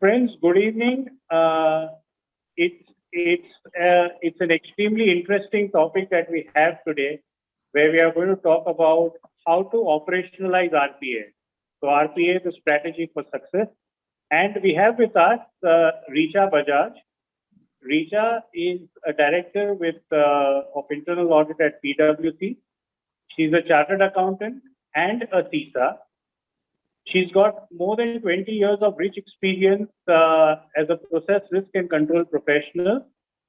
Friends, good evening. It's an extremely interesting topic that we have today, where we are going to talk about how to operationalize RPA. So RPA is a strategy for success, and we have with us Richa Bajaj. Richa is a director of internal audit at PwC. She's a chartered accountant and a CISA. She's got more than 20 years of rich experience as a process risk and control professional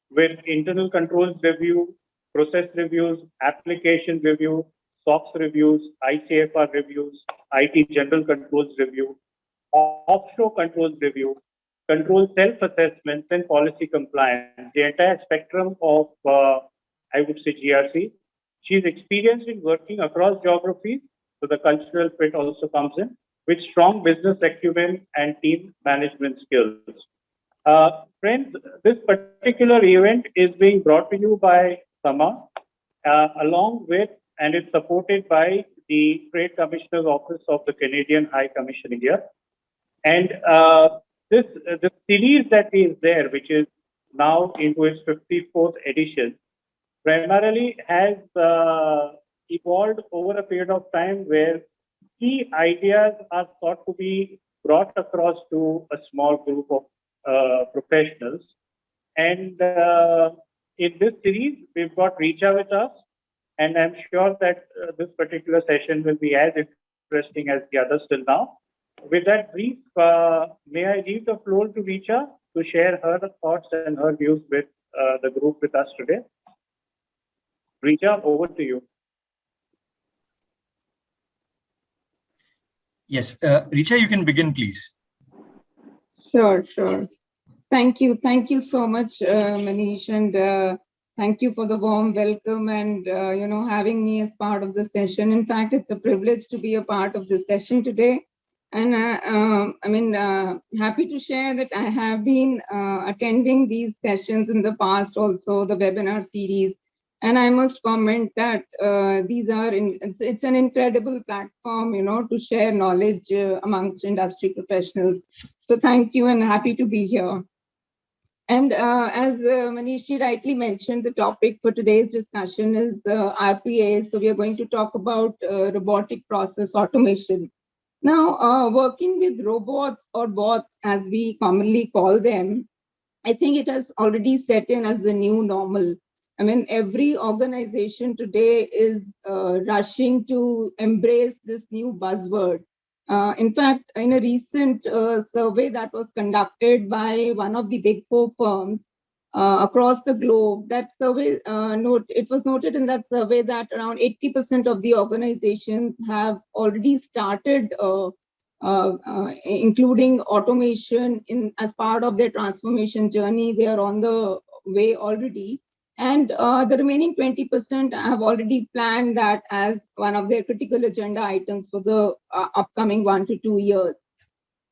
with internal controls review, process reviews, application review, SOX reviews, ICFR reviews, IT general controls review, offshore controls review, control self-assessments and policy compliance, the entire spectrum of, I would say, GRC. She's experienced in working across geographies, so the cultural fit also comes in, with strong business acumen and team management skills. Friends, this particular event is being brought to you by Sama, along with, and it's supported by the Trade Commissioner's Office of the Canadian High Commission India. And the series that is there, which is now into its 54th edition, primarily has evolved over a period of time where key ideas are thought to be brought across to a small group of professionals. And in this series, we've got Richa with us, and I'm sure that this particular session will be as interesting as the others till now. With that brief, may I leave the floor to Richa to share her thoughts and her views with the group with us today. Richa, over to you. Yes, Richa, you can begin, please. Sure. Thank you so much, Manish, and thank you for the warm welcome and having me as part of the session. In fact, it's a privilege to be a part of this session today, and happy to share that I have been attending these sessions in the past, also the webinar series. And I must comment that it's an incredible platform, to share knowledge amongst industry professionals. So thank you and happy to be here. And as Manish rightly mentioned, the topic for today's discussion is RPA. So we are going to talk about robotic process automation. Now, working with robots or bots, as we commonly call them, I think it has already set in as the new normal. I mean, every organization today is rushing to embrace this new buzzword. In fact, in a recent survey that was conducted by one of the big four firms across the globe, that survey it was noted in that survey that around 80% of the organizations have already started including automation as part of their transformation journey. They are on the way already. And the remaining 20% have already planned that as one of their critical agenda items for the upcoming 1 to 2 years.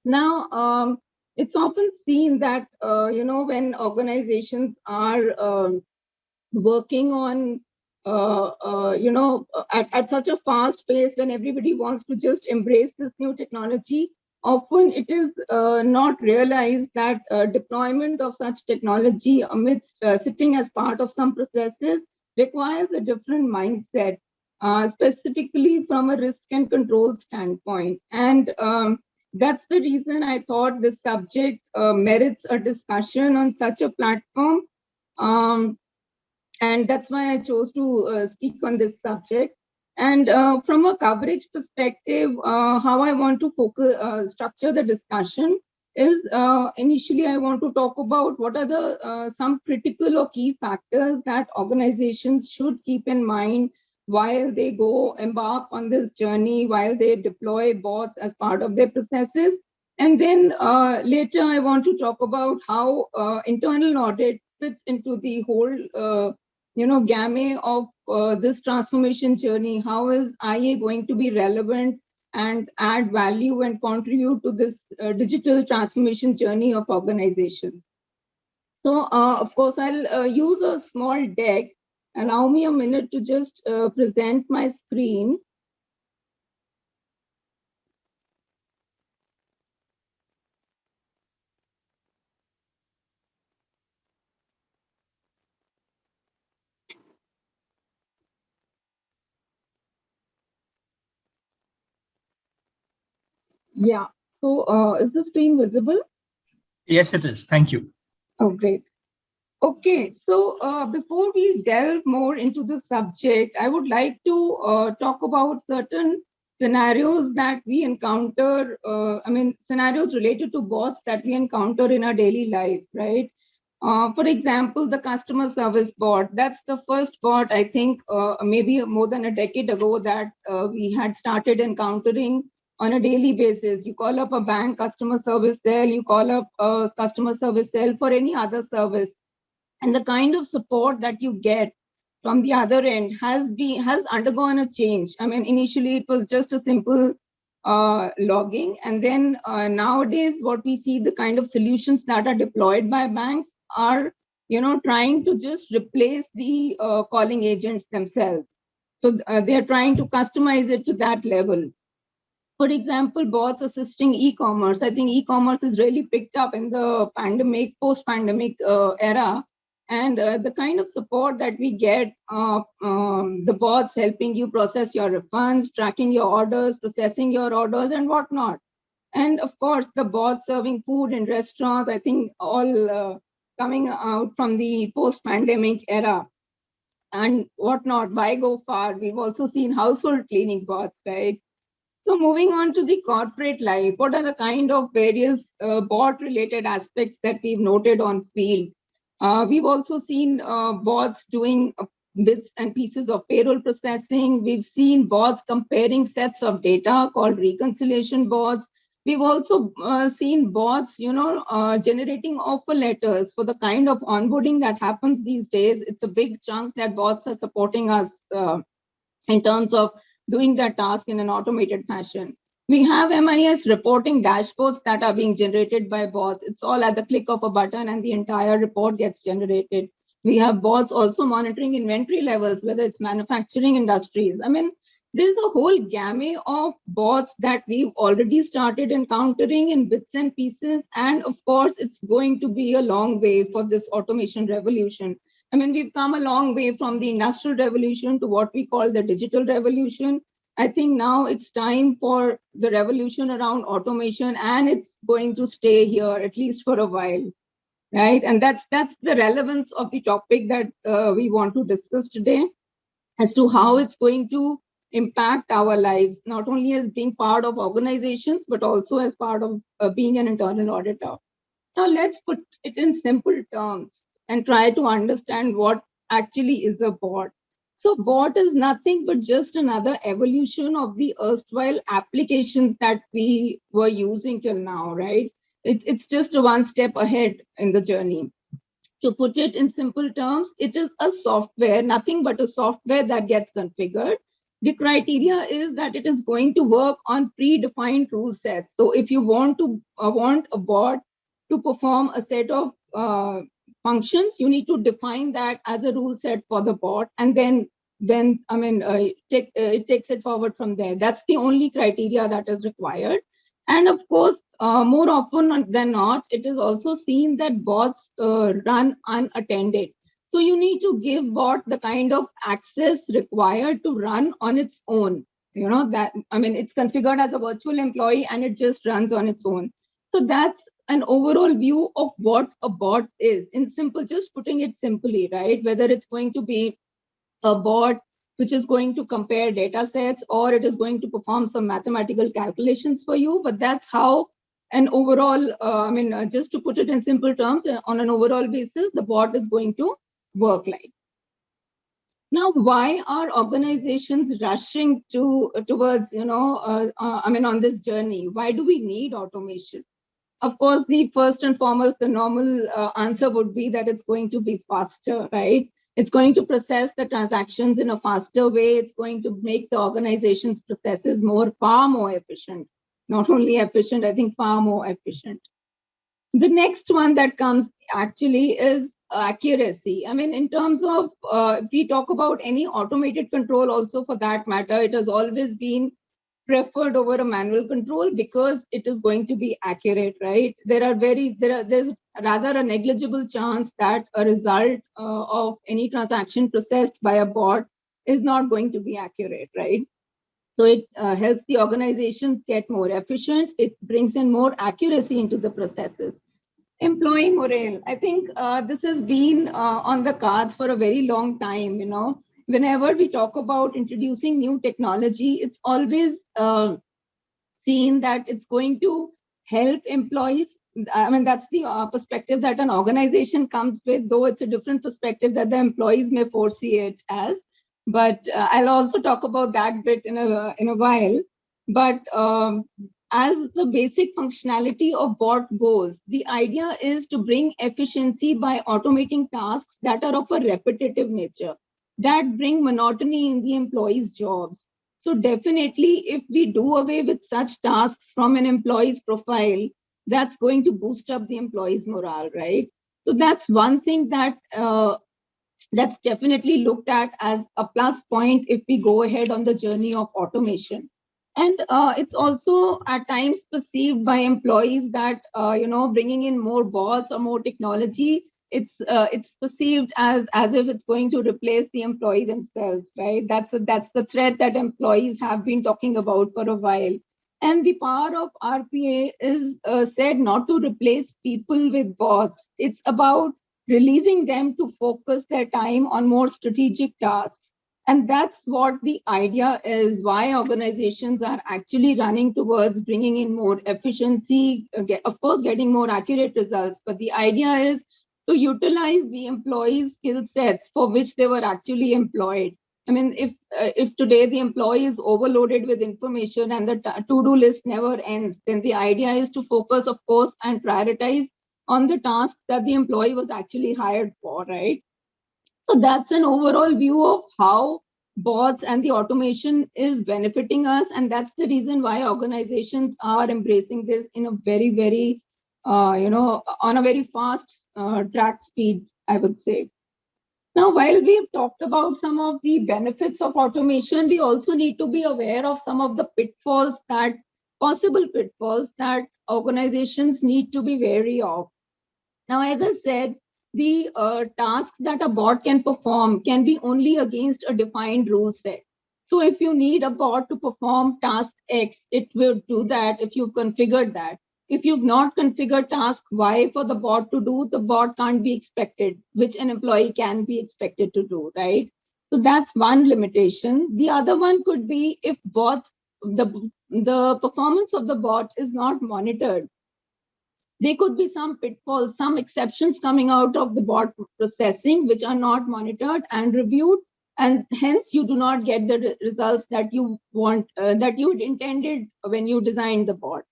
Now, it's often seen that, when organizations are working on, at such a fast pace, when everybody wants to just embrace this new technology, often it is not realized that deployment of such technology amidst sitting as part of some processes requires a different mindset, specifically from a risk and control standpoint. And that's the reason I thought this subject merits a discussion on such a platform. And that's why I chose to speak on this subject. And from a coverage perspective, how I want to structure the discussion is initially I want to talk about what are the some critical or key factors that organizations should keep in mind while they embark on this journey, while they deploy bots as part of their processes. And then later I want to talk about how internal audit fits into the whole gamut of this transformation journey. How is IA going to be relevant and add value and contribute to this digital transformation journey of organizations? So, of course, I'll use a small deck. Allow me a minute to just present my screen. Yeah. So is the screen visible? Yes, it is. Thank you. Oh, great. Okay, so before we delve more into the subject, I would like to talk about certain scenarios that we encounter. Scenarios related to bots that we encounter in our daily life, right? For example, the customer service bot. That's the first bot, I think, maybe more than a decade ago that we had started encountering on a daily basis. You call up a bank customer service cell, you call up a customer service cell for any other service, and the kind of support that you get from the other end has undergone a change. I mean, initially it was just a simple logging, and then nowadays what we see, the kind of solutions that are deployed by banks are, trying to just replace the calling agents themselves. So they are trying to customize it to that level. For example, bots assisting e-commerce. I think e-commerce is really picked up in the post-pandemic era. And the kind of support that we get, the bots helping you process your refunds, tracking your orders, processing your orders, and whatnot. And of course, the bots serving food in restaurants, I think all coming out from the post-pandemic era and whatnot. Why go far? We've also seen household cleaning bots, right? So moving on to the corporate life, what are the kind of various bot-related aspects that we've noted on field? We've also seen bots doing bits and pieces of payroll processing. We've seen bots comparing sets of data called reconciliation bots. We've also seen bots, generating offer letters for the kind of onboarding that happens these days. It's a big chunk that bots are supporting us in terms of doing that task in an automated fashion. We have MIS reporting dashboards that are being generated by bots. It's all at the click of a button and the entire report gets generated. We have bots also monitoring inventory levels, whether it's manufacturing industries. I mean, there's a whole gamut of bots that we've already started encountering in bits and pieces. And of course, it's going to be a long way for this automation revolution. I mean, we've come a long way from the industrial revolution to what we call the digital revolution. I think now it's time for the revolution around automation, and it's going to stay here at least for a while, right? And that's the relevance of the topic that we want to discuss today, as to how it's going to impact our lives, not only as being part of organizations, but also as part of being an internal auditor. Now, let's put it in simple terms and try to understand what actually is a bot. So bot is nothing but just another evolution of the erstwhile applications that we were using till now, right? It's just a one step ahead in the journey. To put it in simple terms, it is a software, nothing but a software that gets configured. The criteria is that it is going to work on predefined rule sets. So if you want a bot to perform a set of functions, you need to define that as a rule set for the bot, and then it takes it forward from there. That's the only criteria that is required. And of course, more often than not, it is also seen that bots run unattended. So you need to give bot the kind of access required to run on its own. It's configured as a virtual employee and it just runs on its own. So that's an overall view of what a bot is, in simple, just putting it simply, right? Whether it's going to be a bot which is going to compare data sets, or it is going to perform some mathematical calculations for you. But that's how an overall, just to put it in simple terms, on an overall basis, the bot is going to work like. Now, why are organizations rushing towards, on this journey? Why do we need automation? Of course, the first and foremost, the normal answer would be that it's going to be faster, right? It's going to process the transactions in a faster way. It's going to make the organization's processes far more efficient. Not only efficient, I think far more efficient. The next one that comes actually is accuracy. I mean, in terms of, if we talk about any automated control also for that matter, it has always been preferred over a manual control because it is going to be accurate, right? There's rather a negligible chance that a result of any transaction processed by a bot is not going to be accurate, right? So it helps the organizations get more efficient. It brings in more accuracy into the processes. Employee morale. I think this has been on the cards for a very long time. Whenever we talk about introducing new technology, it's always seen that it's going to help employees. I mean, that's the perspective that an organization comes with, though it's a different perspective that the employees may foresee it as. But I'll also talk about that bit in a while. But as the basic functionality of bot goes, the idea is to bring efficiency by automating tasks that are of a repetitive nature, that bring monotony in the employees' jobs. So definitely, if we do away with such tasks from an employee's profile, that's going to boost up the employee's morale, right? So that's one thing that's definitely looked at as a plus point if we go ahead on the journey of automation. And it's also at times perceived by employees that bringing in more bots or more technology, it's perceived as if it's going to replace the employee themselves, right? That's the threat that employees have been talking about for a while. And the power of RPA is said not to replace people with bots. It's about releasing them to focus their time on more strategic tasks. And that's what the idea is, why organizations are actually running towards bringing in more efficiency, of course, getting more accurate results. But the idea is to utilize the employees' skill sets for which they were actually employed. I mean, if today the employee is overloaded with information and the to-do list never ends, then the idea is to focus, of course, and prioritize on the tasks that the employee was actually hired for, right? So that's an overall view of how bots and the automation is benefiting us. And that's the reason why organizations are embracing this in a very, very, on a very fast track speed, I would say. Now, while we've talked about some of the benefits of automation, we also need to be aware of some of the possible pitfalls that organizations need to be wary of. Now, as I said, the tasks that a bot can perform can be only against a defined rule set. So if you need a bot to perform task X, it will do that if you've configured that. If you've not configured task Y for the bot to do, the bot can't be expected, which an employee can be expected to do, right? So that's one limitation. The other one could be if the performance of the bot is not monitored. There could be some pitfalls, some exceptions coming out of the bot processing, which are not monitored and reviewed, and hence you do not get the results that you want, that you intended when you designed the bot.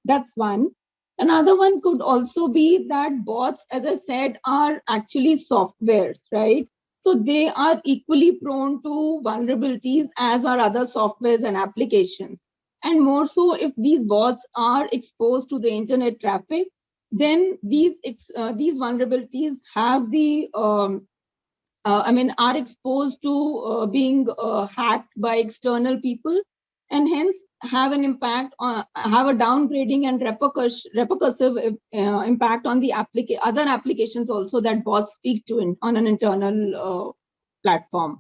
That's one. Another one could also be that bots, as I said, are actually softwares, right? So they are equally prone to vulnerabilities as are other softwares and applications. And more so, if these bots are exposed to the internet traffic, then these vulnerabilities have are exposed to being hacked by external people, and hence have an impact on, have a downgrading and repercussive impact on the other applications also that bots speak to on an internal platform.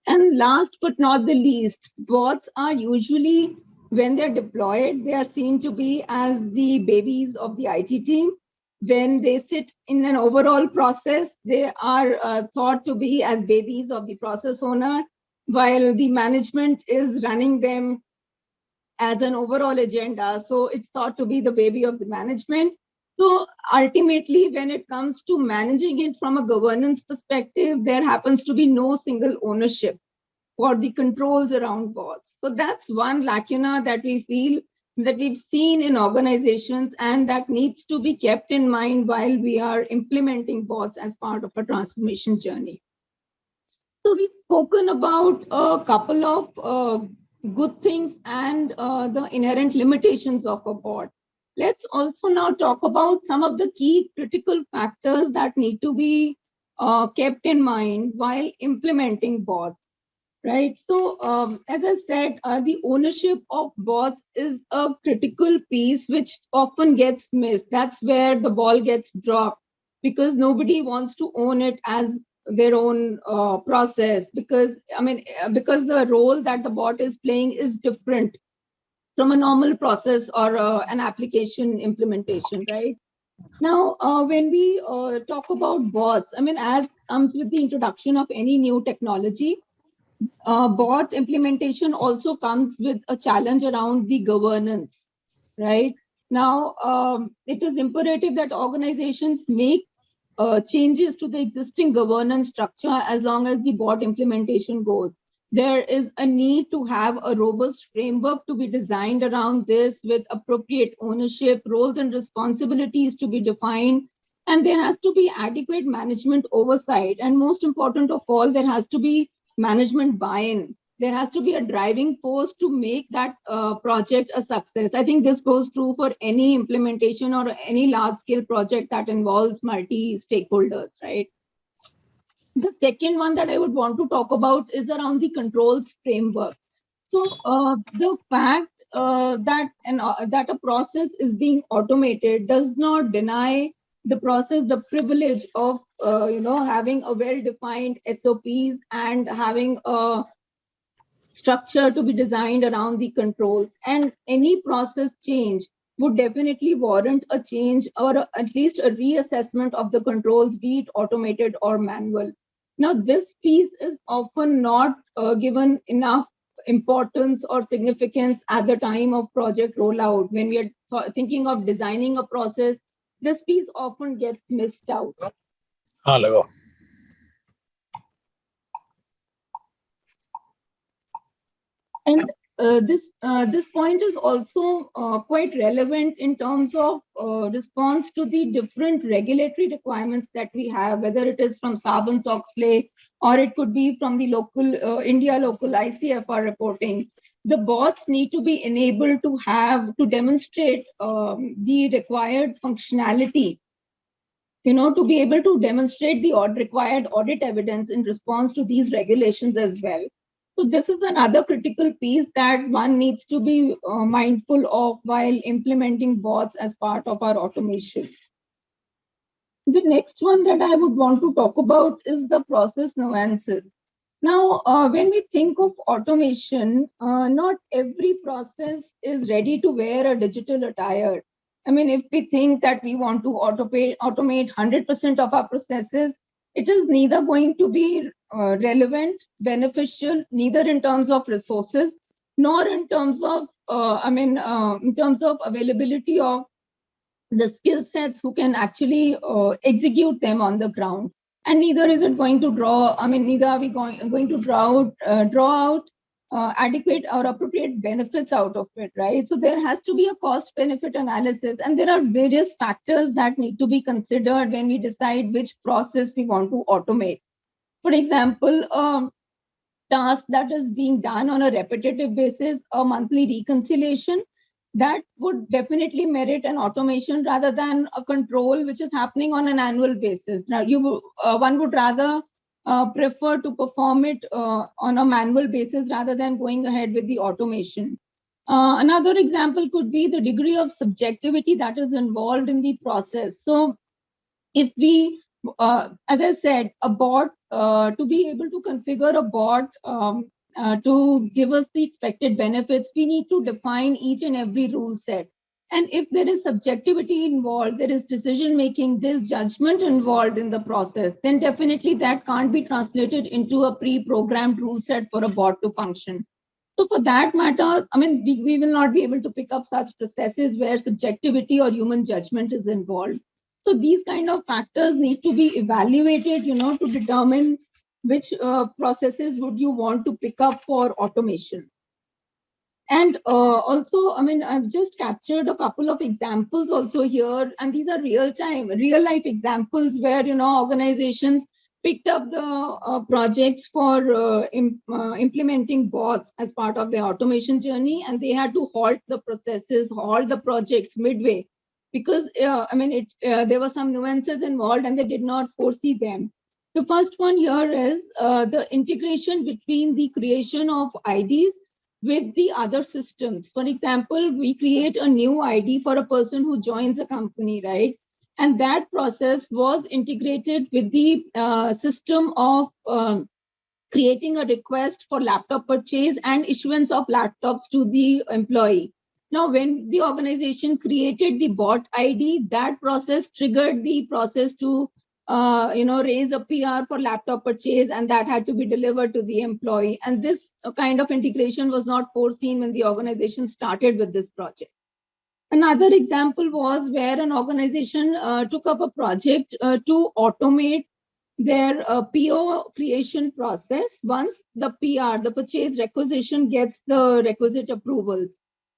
And last but not the least, bots are usually, when they're deployed, they are seen to be as the babies of the IT team. When they sit in an overall process, they are thought to be as babies of the process owner, while the management is running them as an overall agenda. So it's thought to be the baby of the management. So ultimately, when it comes to managing it from a governance perspective, there happens to be no single ownership for the controls around bots. So that's one lacuna that we feel that we've seen in organizations, and that needs to be kept in mind while we are implementing bots as part of a transformation journey. So we've spoken about a couple of good things and the inherent limitations of a bot. Let's also now talk about some of the key critical factors that need to be kept in mind while implementing bots. Right. So, as I said, the ownership of bots is a critical piece which often gets missed. That's where the ball gets dropped, because nobody wants to own it as their own process, because because the role that the bot is playing is different from a normal process or an application implementation, right? Now, when we talk about bots, as comes with the introduction of any new technology, bot implementation also comes with a challenge around the governance, right? Now, it is imperative that organizations make changes to the existing governance structure as long as the bot implementation goes. There is a need to have a robust framework to be designed around this, with appropriate ownership, roles and responsibilities to be defined, and there has to be adequate management oversight. And most important of all, there has to be management buy-in. There has to be a driving force to make that project a success. I think this goes true for any implementation or any large-scale project that involves multi-stakeholders, right? The second one that I would want to talk about is around the controls framework. So the fact that a process is being automated does not deny the process the privilege of having a well-defined SOPs and having a structure to be designed around the controls. And any process change would definitely warrant a change or at least a reassessment of the controls, be it automated or manual. Now, this piece is often not given enough importance or significance at the time of project rollout. When we are thinking of designing a process, this piece often gets missed out. And this point is also quite relevant in terms of response to the different regulatory requirements that we have, whether it is from Sarbanes-Oxley or it could be from the local India local ICFR reporting. The bots need to be enabled to demonstrate the required functionality, to be able to demonstrate the required audit evidence in response to these regulations as well. So this is another critical piece that one needs to be mindful of while implementing bots as part of our automation. The next one that I would want to talk about is the process nuances. Now, when we think of automation, not every process is ready to wear a digital attire. If we think that we want to automate 100% of our processes, it is neither going to be relevant, beneficial, neither in terms of resources, nor in terms of, in terms of availability of the skill sets who can actually execute them on the ground. And neither is it going to neither are we going to draw out adequate or appropriate benefits out of it, right? So there has to be a cost benefit analysis, and there are various factors that need to be considered when we decide which process we want to automate. For example, task that is being done on a repetitive basis, a monthly reconciliation, that would definitely merit an automation rather than a control which is happening on an annual basis. Now, one would rather prefer to perform it on a manual basis rather than going ahead with the automation. Another example could be the degree of subjectivity that is involved in the process. So if we, as I said, a bot, to be able to configure a bot to give us the expected benefits, we need to define each and every rule set. And if there is subjectivity involved, there is decision making, there's judgment involved in the process, then definitely that can't be translated into a pre-programmed rule set for a bot to function. So for that matter, we will not be able to pick up such processes where subjectivity or human judgment is involved. So these kind of factors need to be evaluated, to determine which processes would you want to pick up for automation. And also, I've just captured a couple of examples also here, and these are real life examples where, organizations picked up the projects for implementing bots as part of their automation journey, and they had to halt the processes, halt the projects midway, because there were some nuances involved and they did not foresee them. The first one here is the integration between the creation of IDs with the other systems. For example, we create a new ID for a person who joins a company, right? And that process was integrated with the system of creating a request for laptop purchase and issuance of laptops to the employee. Now, when the organization created the bot ID, that process triggered the process to raise a PR for laptop purchase, and that had to be delivered to the employee. And this kind of integration was not foreseen when the organization started with this project. Another example was where an organization took up a project to automate their PO creation process once the PR, the purchase requisition, gets the requisite approvals.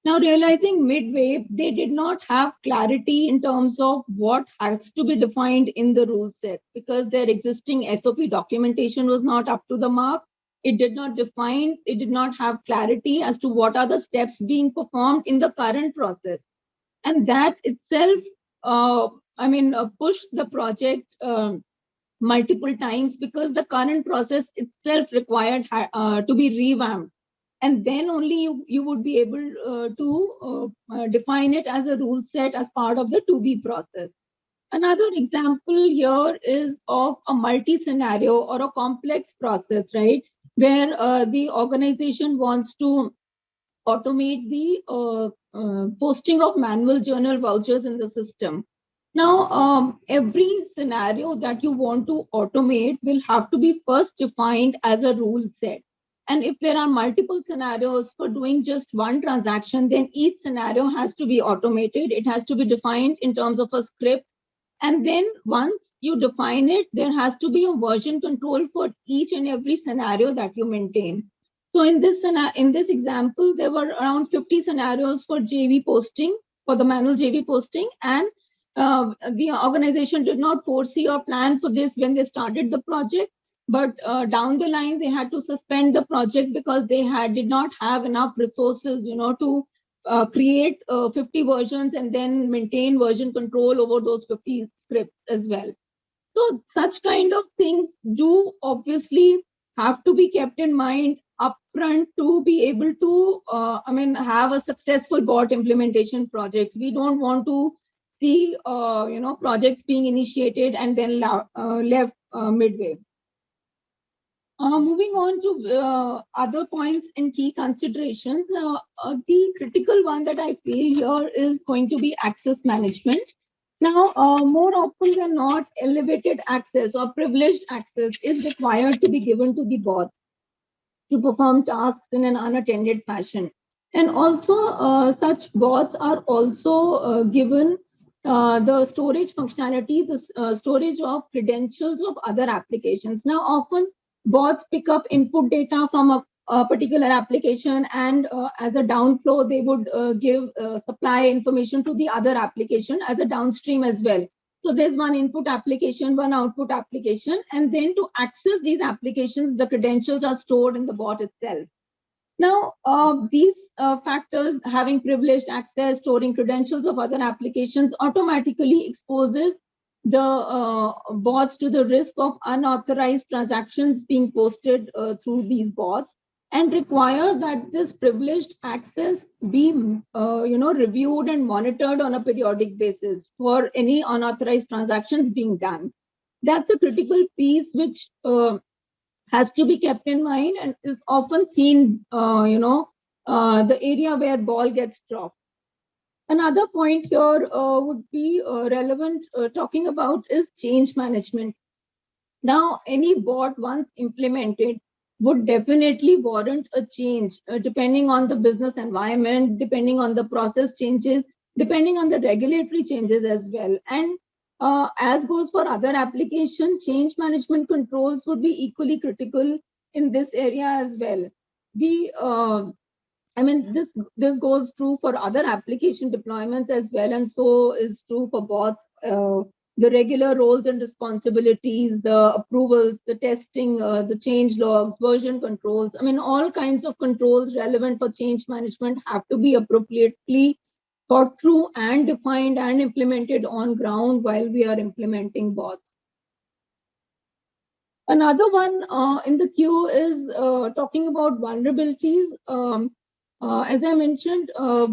Now, realizing midway, they did not have clarity in terms of what has to be defined in the rule set because their existing SOP documentation was not up to the mark. It did not have clarity as to what are the steps being performed in the current process. And that itself, pushed the project multiple times because the current process itself required to be revamped. And then only you would be able to define it as a rule set as part of the to-be process. Another example here is of a multi-scenario or a complex process, right? Where the organization wants to automate the posting of manual journal vouchers in the system. Now, every scenario that you want to automate will have to be first defined as a rule set. And if there are multiple scenarios for doing just one transaction, then each scenario has to be automated. It has to be defined in terms of a script. And then once you define it, there has to be a version control for each and every scenario that you maintain. So in this example, there were around 50 scenarios for JV posting, for the manual JV posting, and the organization did not foresee or plan for this when they started the project. But down the line, they had to suspend the project because they did not have enough resources, to create 50 versions and then maintain version control over those 50 scripts as well. So such kind of things do obviously have to be kept in mind upfront to be able to, have a successful bot implementation projects. We don't want to see, projects being initiated and then left midway. Moving on to other points and key considerations, the critical one that I feel here is going to be access management. Now, more often than not, elevated access or privileged access is required to be given to the bot to perform tasks in an unattended fashion. And also, such bots are also given the storage functionality, the storage of credentials of other applications. Now, often bots pick up input data from a particular application, and as a downflow, they would supply information to the other application as a downstream as well. So there's one input application, one output application, and then to access these applications, the credentials are stored in the bot itself. Now, these factors, having privileged access, storing credentials of other applications, automatically exposes the bots to the risk of unauthorized transactions being posted through these bots, and require that this privileged access be reviewed and monitored on a periodic basis for any unauthorized transactions being done. That's a critical piece which has to be kept in mind and is often seen, the area where ball gets dropped. Another point here would be relevant talking about is change management. Now, any bot once implemented would definitely warrant a change depending on the business environment, depending on the process changes, depending on the regulatory changes as well. And as goes for other applications, change management controls would be equally critical in this area as well. This goes true for other application deployments as well, and so is true for bots. The regular roles and responsibilities, the approvals, the testing, the change logs, version controls. All kinds of controls relevant for change management have to be appropriately thought through and defined and implemented on ground while we are implementing bots. Another one in the queue is talking about vulnerabilities. As I mentioned,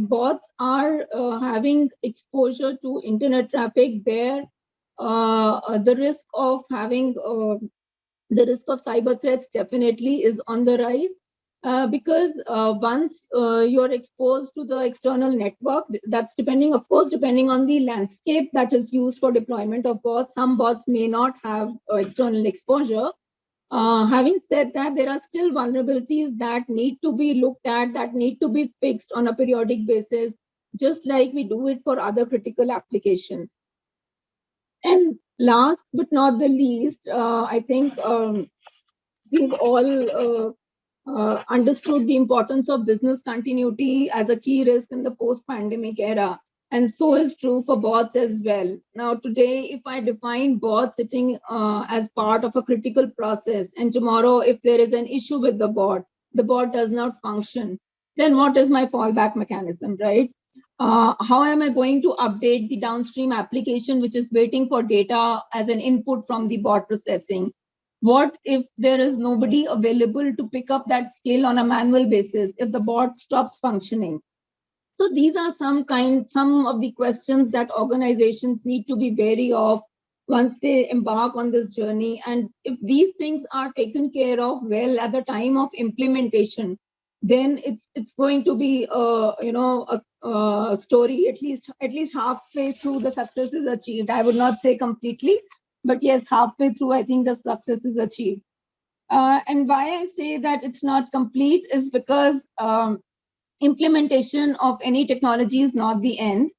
bots are having exposure to internet traffic. Their the risk of having the risk of cyber threats definitely is on the rise. Because once you're exposed to the external network, that's depending, of course, depending on the landscape that is used for deployment of bots. Some bots may not have external exposure. Having said that, there are still vulnerabilities that need to be looked at, that need to be fixed on a periodic basis, just like we do it for other critical applications. And last but not the least, I think we've all understood the importance of business continuity as a key risk in the post-pandemic era. And so is true for bots as well. Now, today, if I define bots sitting as part of a critical process, and tomorrow, if there is an issue with the bot does not function, then what is my fallback mechanism, right? How am I going to update the downstream application, which is waiting for data as an input from the bot processing? What if there is nobody available to pick up that skill on a manual basis if the bot stops functioning? So these are some of the questions that organizations need to be wary of once they embark on this journey. And if these things are taken care of well at the time of implementation, then it's going to be a story at least halfway through the success is achieved. I would not say completely, but yes, halfway through, I think the success is achieved. And why I say that it's not complete is because implementation of any technology is not the end.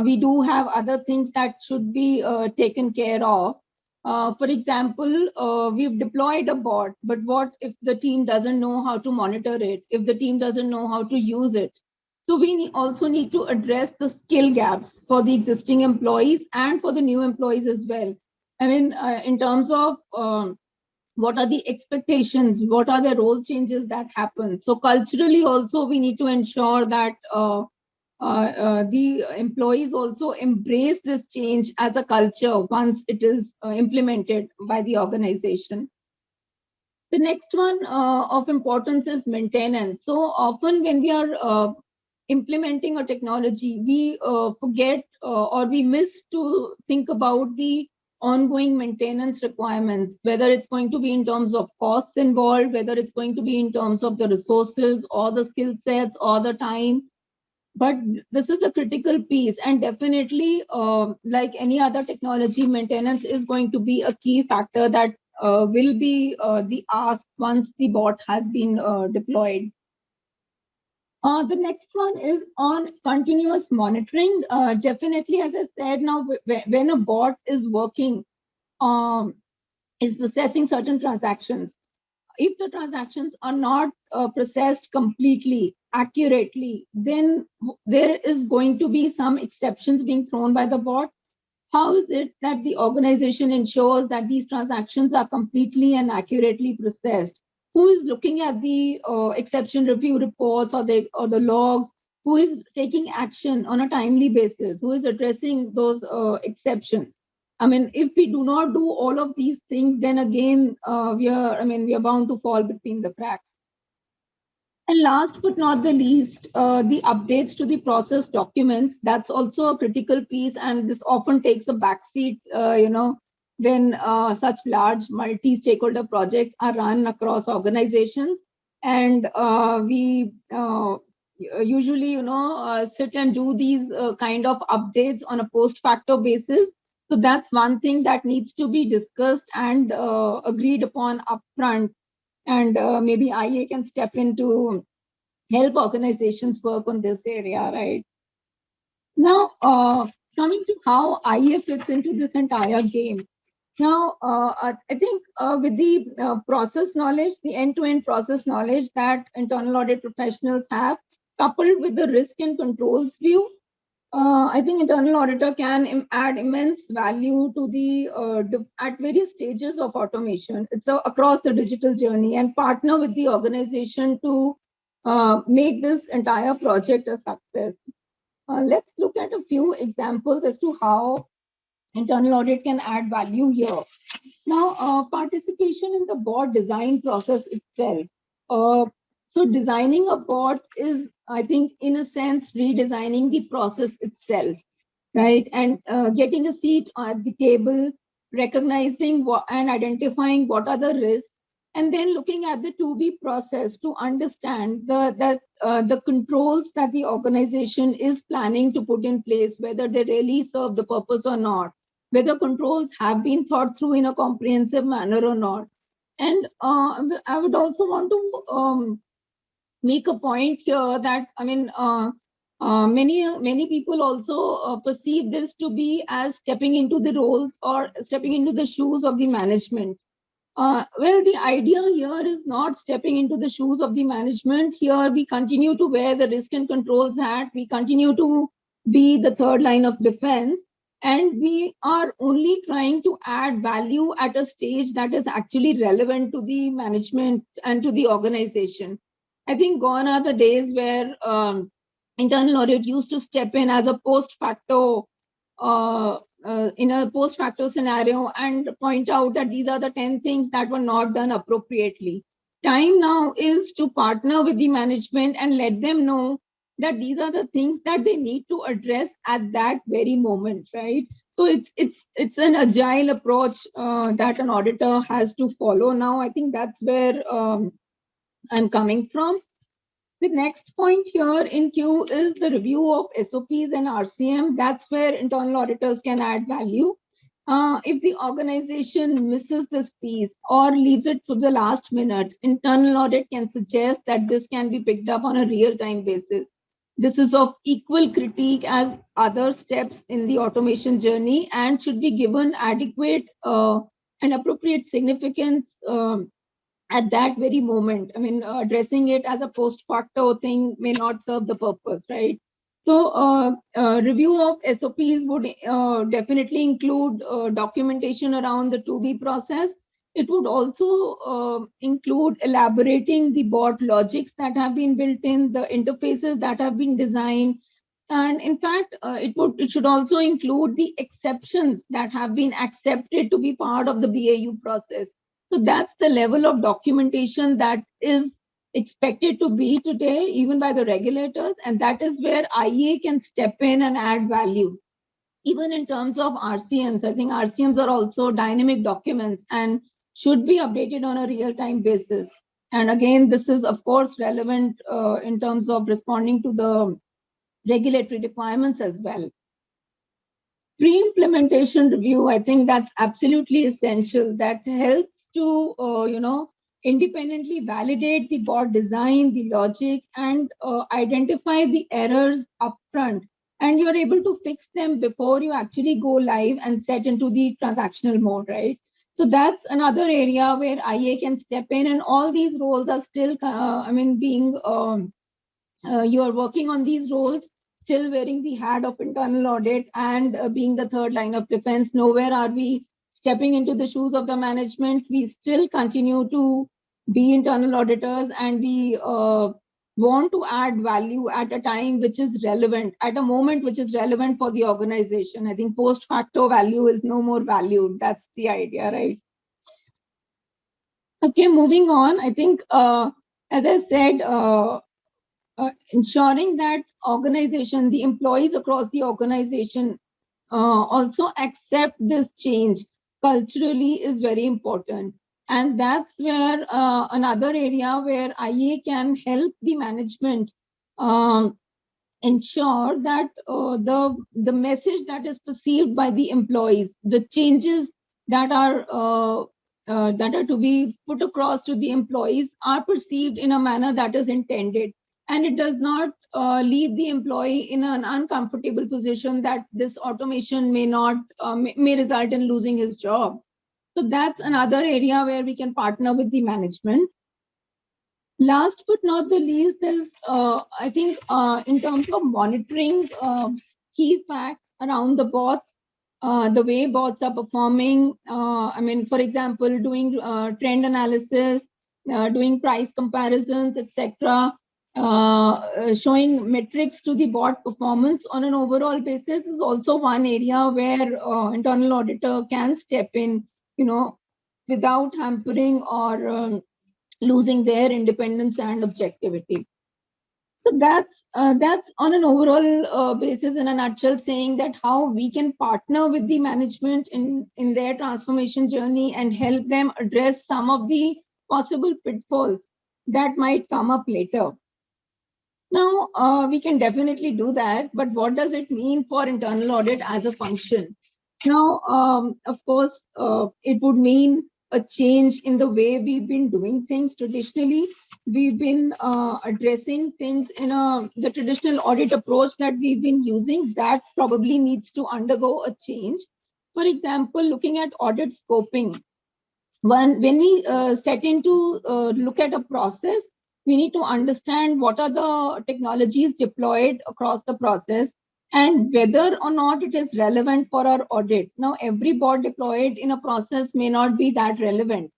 We do have other things that should be taken care of. For example, we've deployed a bot, but what if the team doesn't know how to monitor it, if the team doesn't know how to use it? So we also need to address the skill gaps for the existing employees and for the new employees as well. I mean, in terms of what are the expectations, what are the role changes that happen. So culturally also we need to ensure that the employees also embrace this change as a culture once it is implemented by the organization. The next one of importance is maintenance. So often when we are implementing a technology, we forget or we miss to think about the ongoing maintenance requirements, whether it's going to be in terms of costs involved, whether it's going to be in terms of the resources or the skill sets or the time. But this is a critical piece, and definitely, like any other technology, maintenance is going to be a key factor that will be the ask once the bot has been deployed. The next one is on continuous monitoring. Definitely, as I said, now when a bot is working, is processing certain transactions, if the transactions are not processed completely, accurately, then there is going to be some exceptions being thrown by the bot. How is it that the organization ensures that these transactions are completely and accurately processed? Who is looking at the exception review reports or the logs? Who is taking action on a timely basis? Who is addressing those exceptions? I mean, if we do not do all of these things, then again, we are bound to fall between the cracks. And last but not the least, the updates to the process documents, that's also a critical piece, and this often takes a backseat, when such large multi-stakeholder projects are run across organizations. And we usually, sit and do these kind of updates on a post-facto basis. So that's one thing that needs to be discussed and agreed upon upfront. And maybe IA can step in to help organizations work on this area, right? Now, coming to how IA fits into this entire game. Now, I think with the process knowledge, the end-to-end process knowledge that internal audit professionals have, coupled with the risk and controls view, I think internal auditor can add immense value to the at various stages of automation. It's across the digital journey, and partner with the organization to make this entire project a success. Let's look at a few examples as to how internal audit can add value here. Now, participation in the bot design process itself. So designing a bot is, I think, in a sense, redesigning the process itself. right? And getting a seat at the table, recognizing what and identifying what are the risks, and then looking at the to-be process to understand the controls that the organization is planning to put in place, whether they really serve the purpose or not, whether controls have been thought through in a comprehensive manner or not. And I would also want to make a point here that many people also perceive this to be as stepping into the roles or stepping into the shoes of the management. Well, the idea here is not stepping into the shoes of the management. Here, we continue to wear the risk and controls hat. We continue to be the third line of defense. And we are only trying to add value at a stage that is actually relevant to the management and to the organization. I think gone are the days where internal audit used to step in as a post facto in a post facto scenario and point out that these are the 10 things that were not done appropriately. Time now is to partner with the management and let them know that these are the things that they need to address at that very moment, right? So it's an agile approach that an auditor has to follow now. I think that's where I'm coming from. The next point here in Q is the review of SOPs and RCM. That's where internal auditors can add value. If the organization misses this piece or leaves it to the last minute, internal audit can suggest that this can be picked up on a real-time basis. This is of equal critique as other steps in the automation journey and should be given adequate and appropriate significance at that very moment. I mean, addressing it as a post facto thing may not serve the purpose, right? So, review of SOPs would definitely include documentation around the to-be process. It would also include elaborating the bot logics that have been built in, the interfaces that have been designed, and in fact, it should also include the exceptions that have been accepted to be part of the BAU process. So that's the level of documentation that is expected to be today, even by the regulators, and that is where IA can step in and add value. Even in terms of RCMs, I think RCMs are also dynamic documents and should be updated on a real-time basis. And again, this is of course relevant in terms of responding to the regulatory requirements as well. Pre-implementation review, I think that's absolutely essential. That helps to, independently validate the bot design, the logic, and identify the errors upfront. And you're able to fix them before you actually go live and set into the transactional mode, right? So that's another area where IA can step in, and all these roles are still, you are working on these roles, still wearing the hat of internal audit and being the third line of defense. Nowhere are we stepping into the shoes of the management. We still continue to be internal auditors, and we want to add value at a time which is relevant, at a moment which is relevant for the organization. I think post facto value is no more valued. That's the idea, right? Okay, moving on. I think, as I said, ensuring that organization, the employees across the organization also accept this change culturally is very important. And that's where another area where IA can help the management ensure that the message that is perceived by the employees, the changes that are to be put across to the employees are perceived in a manner that is intended, and it does not leave the employee in an uncomfortable position that this automation may result in losing his job. So that's another area where we can partner with the management. Last but not the least is, I think, in terms of monitoring key facts around the bots, the way bots are performing. For example, doing trend analysis, doing price comparisons, etc., showing metrics to the bot performance on an overall basis is also one area where internal auditor can step in, without hampering or losing their independence and objectivity. So that's on an overall basis, in a nutshell, saying that how we can partner with the management in their transformation journey and help them address some of the possible pitfalls that might come up later. Now, we can definitely do that, but what does it mean for internal audit as a function? Now, of course, it would mean a change in the way we've been doing things traditionally. We've been addressing things in the traditional audit approach that we've been using that probably needs to undergo a change. For example, looking at audit scoping. When we set into look at a process, we need to understand what are the technologies deployed across the process and whether or not it is relevant for our audit. Now, every bot deployed in a process may not be that relevant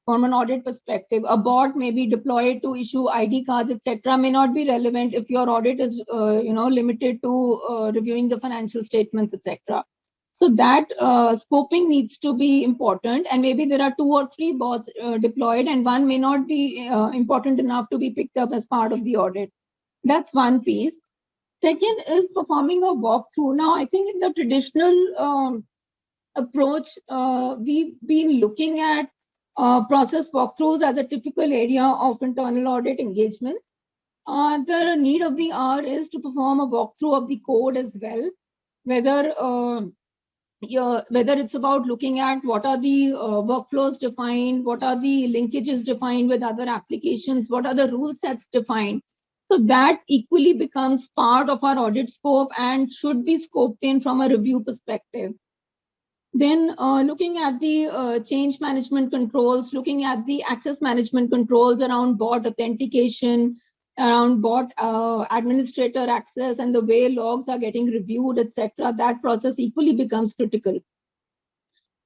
from an audit perspective. A bot may be deployed to issue ID cards, etc., may not be relevant if your audit is limited to reviewing the financial statements, etc. So that scoping needs to be important, and maybe there are 2 or 3 bots deployed, and one may not be important enough to be picked up as part of the audit. That's one piece. Second is performing a walkthrough. Now, I think in the traditional approach, we've been looking at process walkthroughs as a typical area of internal audit engagement. The need of the hour is to perform a walkthrough of the code as well, whether it's about looking at what are the workflows defined, what are the linkages defined with other applications, what are the rule sets defined. So that equally becomes part of our audit scope and should be scoped in from a review perspective. Then looking at the change management controls, looking at the access management controls around bot authentication, around bot administrator access, and the way logs are getting reviewed, etc. That process equally becomes critical.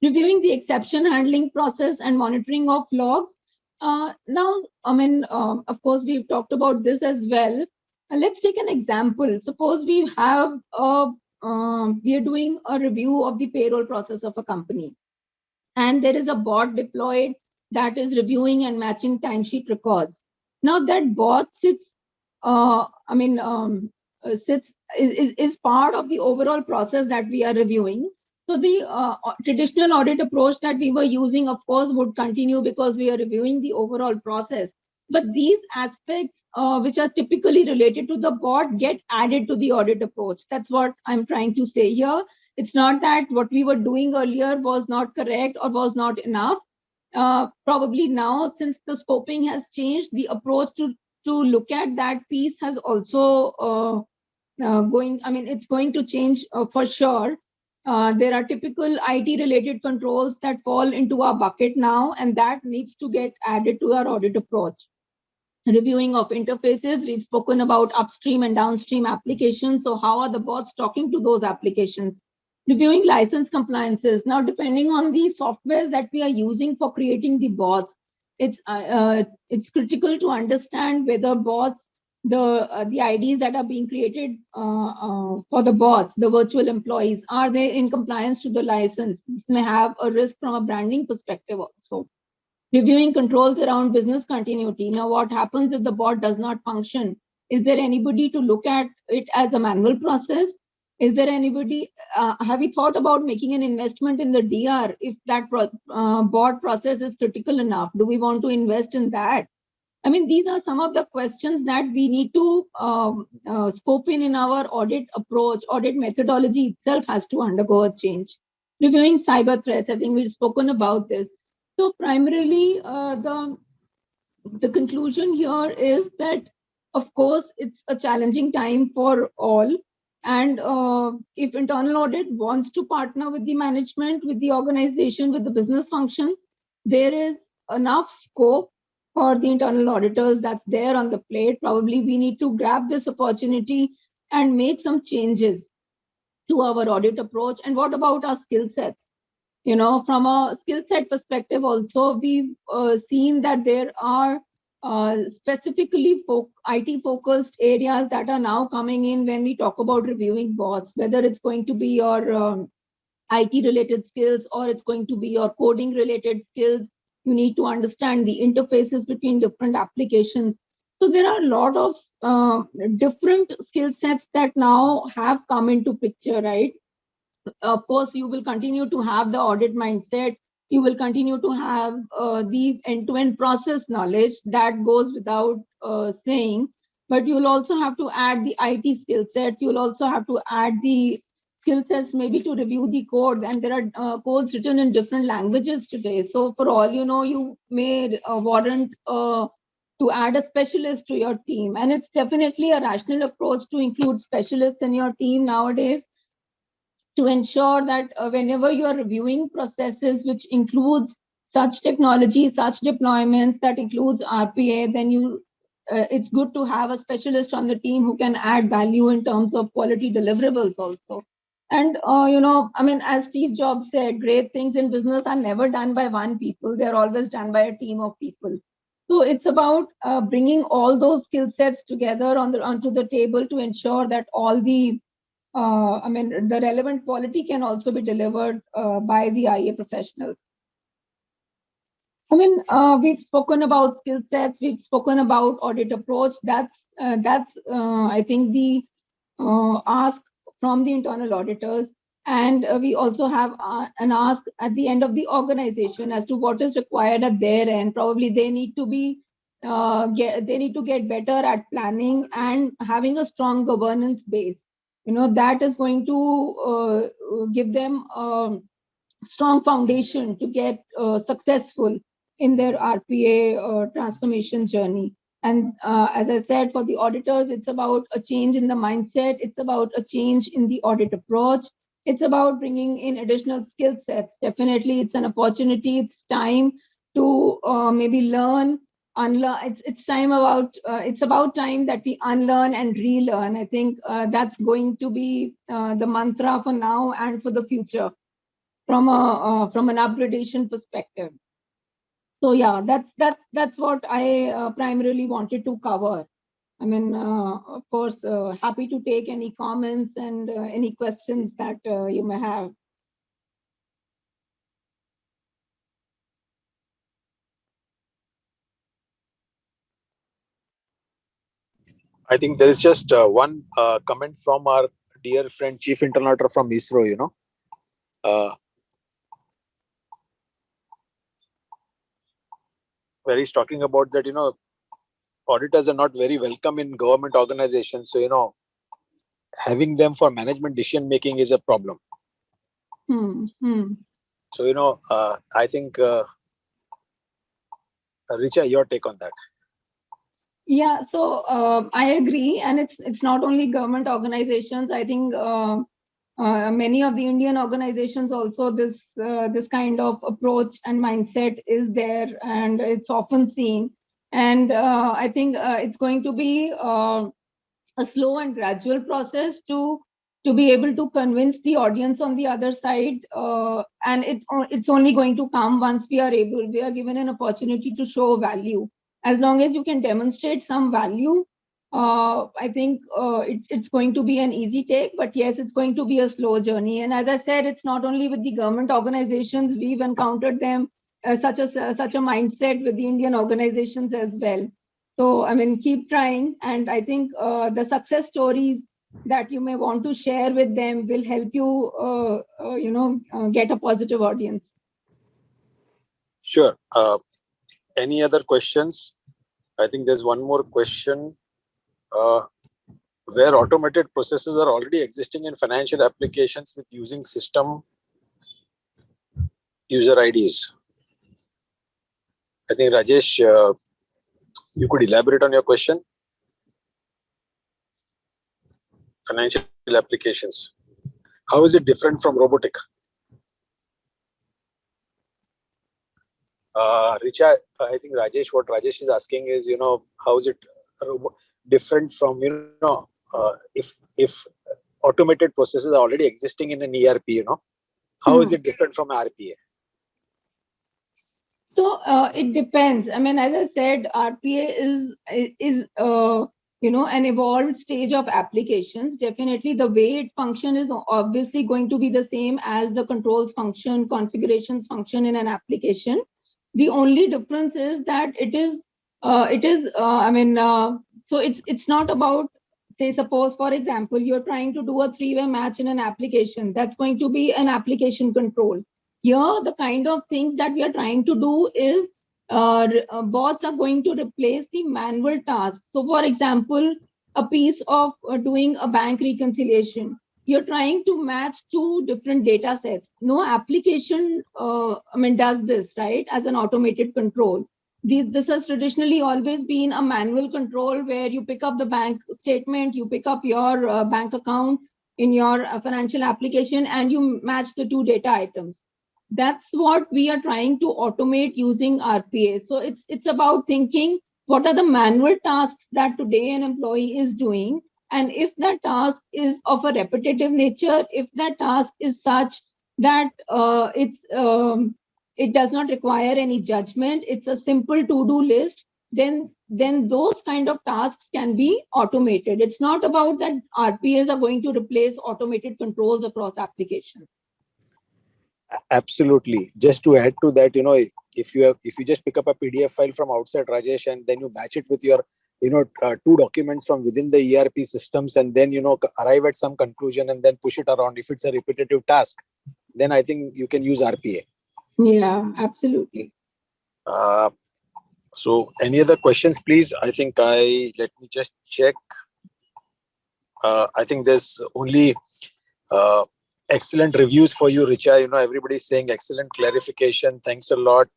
Reviewing the exception handling process and monitoring of logs. Now, of course, we've talked about this as well. Let's take an example. Suppose we are doing a review of the payroll process of a company, and there is a bot deployed that is reviewing and matching timesheet records. Now that bot is part of the overall process that we are reviewing. So the traditional audit approach that we were using, of course, would continue because we are reviewing the overall process. But these aspects, which are typically related to the bot, get added to the audit approach. That's what I'm trying to say here. It's not that what we were doing earlier was not correct or was not enough. Probably now, since the scoping has changed, the approach to look at that piece has also it's going to change for sure. There are typical IT related controls that fall into our bucket now, and that needs to get added to our audit approach. Reviewing of interfaces, we've spoken about upstream and downstream applications. So how are the bots talking to those applications? Reviewing license compliances. Now, depending on the softwares that we are using for creating the bots, it's critical to understand whether bots, the IDs that are being created for the bots, the virtual employees, are they in compliance to the license? This may have a risk from a branding perspective also. Reviewing controls around business continuity. Now, what happens if the bot does not function? Is there anybody to look at it as a manual process? Is there anybody, have we thought about making an investment in the DR if that bot process is critical enough? Do we want to invest in that? I mean, these are some of the questions that we need to scope in our audit approach. Audit methodology itself has to undergo a change. Reviewing cyber threats, I think we've spoken about this. So primarily, the conclusion here is that, of course, it's a challenging time for all. And if internal audit wants to partner with the management, with the organization, with the business functions, there is enough scope for the internal auditors that's there on the plate. Probably we need to grab this opportunity and make some changes to our audit approach. And what about our skill sets? You know, from a skill set perspective also, we've seen that there are specifically IT focused areas that are now coming in when we talk about reviewing bots, whether it's going to be your IT related skills or it's going to be your coding related skills. You need to understand the interfaces between different applications. So there are a lot of different skill sets that now have come into picture, right? Of course, you will continue to have the audit mindset. You will continue to have the end-to-end process knowledge that goes without saying. But you'll also have to add the IT skill sets. You'll also have to add the skill sets maybe to review the code. And there are codes written in different languages today. So for all you know, you may warrant to add a specialist to your team. And it's definitely a rational approach to include specialists in your team nowadays, to ensure that whenever you are reviewing processes which includes such technology, such deployments that includes RPA, then it's good to have a specialist on the team who can add value in terms of quality deliverables also. And I mean, as Steve Jobs said, great things in business are never done by one people; they're always done by a team of people. So it's about bringing all those skill sets together onto the table to ensure that all the I mean, the relevant quality can also be delivered by the IA professionals. I mean, we've spoken about skill sets, we've spoken about audit approach. That's I think the ask from the internal auditors. And we also have an ask at the end of the organization as to what is required at their end. Probably they need to be they need to get better at planning and having a strong governance base. That is going to give them strong foundation to get successful in their RPA transformation journey. And as I said, for the auditors, it's about a change in the mindset. It's about a change in the audit approach. It's about bringing in additional skill sets. Definitely, it's an opportunity. It's time to maybe learn, unlearn. It's about time that we unlearn and relearn. I think that's going to be the mantra for now and for the future, from an upgradation perspective. So yeah, that's what I primarily wanted to cover. I mean, of course, happy to take any comments and any questions that you may have. I think there is just one comment from our dear friend, Chief Internal Auditor from ISRO, where he's talking about that, auditors are not very welcome in government organizations. So, having them for management decision making is a problem. So, I think, Richa, your take on that. Yeah, so I agree, and it's not only government organizations. I think many of the Indian organizations also this kind of approach and mindset is there, and it's often seen. And I think it's going to be a slow and gradual process to be able to convince the audience on the other side, and it's only going to come once we are given an opportunity to show value. As long as you can demonstrate some value, I think it's going to be an easy take. But yes, it's going to be a slow journey. And as I said, it's not only with the government organizations. We've encountered them such a mindset with the Indian organizations as well. So I mean, keep trying, and I think the success stories that you may want to share with them will help you, get a positive audience. Sure. Any other questions? I think there's one more question. Where automated processes are already existing in financial applications with using system user IDs. I think Rajesh, you could elaborate on your question. Financial applications. How is it different from robotic? Richa, I think Rajesh, what Rajesh is asking is, how is it different from, if automated processes are already existing in an ERP, how is it different from RPA? So it depends. I mean, as I said, RPA is an evolved stage of applications. Definitely, the way it functions is obviously going to be the same as the controls function, configurations function in an application. The only difference is that it is it is, so it's not about, say, suppose, for example, you're trying to do a three-way match in an application. That's going to be an application control. Here, the kind of things that we are trying to do is bots are going to replace the manual tasks. So, for example, a piece of doing a bank reconciliation, you're trying to match two different data sets. No application, does this, right, as an automated control. This has traditionally always been a manual control where you pick up the bank statement, you pick up your bank account in your financial application, and you match the two data items. That's what we are trying to automate using RPA. So it's about thinking, what are the manual tasks that today an employee is doing? And if that task is of a repetitive nature, if that task is such that it does not require any judgment, it's a simple to-do list, then those kind of tasks can be automated. It's not about that RPAs are going to replace automated controls across applications. Absolutely. Just to add to that, if you just pick up a PDF file from outside, Rajesh, and then you match it with your two documents from within the ERP systems, and then arrive at some conclusion and then push it around. If it's a repetitive task, then I think you can use RPA. Yeah, absolutely. So any other questions, please? Let me just check. I think there's only excellent reviews for you, Richa. Everybody's saying excellent clarification. Thanks a lot.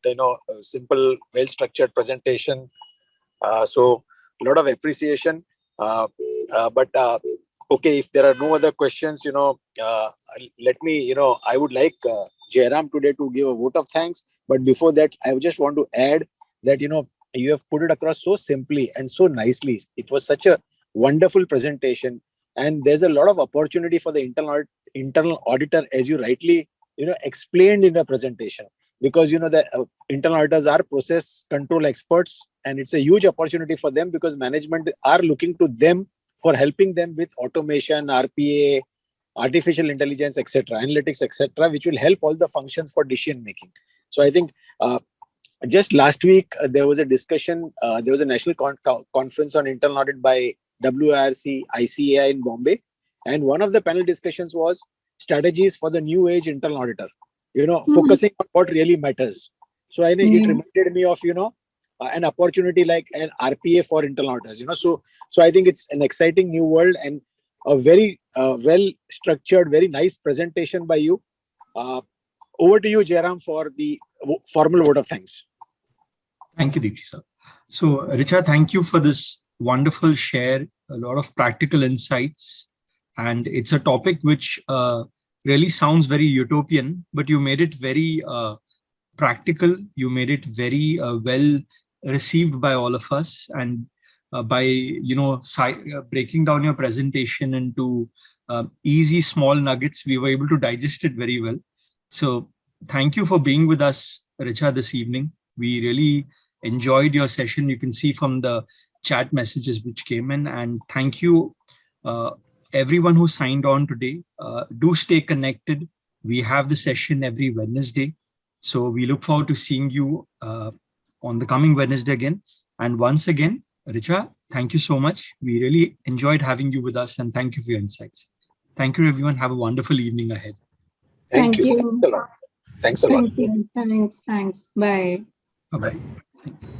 Simple, well-structured presentation. So a lot of appreciation. But okay, if there are no other questions, let me, I would like Jairam today to give a vote of thanks. But before that, I just want to add that, you have put it across so simply and so nicely. It was such a wonderful presentation. And there's a lot of opportunity for the internal auditor, as you rightly, explained in the presentation. Because, the internal auditors are process control experts. And it's a huge opportunity for them because management are looking to them for helping them with automation, RPA, artificial intelligence, etc., analytics, etc., which will help all the functions for decision making. So I think just last week, there was a discussion, there was a national conference on internal audit by WIRC, ICAI in Bombay. And one of the panel discussions was strategies for the new age internal auditor, focusing on what really matters. So it reminded me of, an opportunity like an RPA for internal auditors, So I think it's an exciting new world and a very well-structured, very nice presentation by you. Over to you, Jairam, for the formal vote of thanks. Thank you, Deepti sir. So, Richa, thank you for this wonderful share, a lot of practical insights. And it's a topic which really sounds very utopian, but you made it very practical. You made it very well received by all of us. And by, breaking down your presentation into easy, small nuggets, we were able to digest it very well. So thank you for being with us, Richa, this evening. We really enjoyed your session. You can see from the chat messages which came in. And thank you, everyone who signed on today. Do stay connected. We have the session every Wednesday. So we look forward to seeing you on the coming Wednesday again. And once again, Richa, thank you so much. We really enjoyed having you with us, and thank you for your insights. Thank you, everyone. Have a wonderful evening ahead. Thank you. Thanks a lot. Thanks a lot. Thank you. Thanks. Bye. Bye-bye.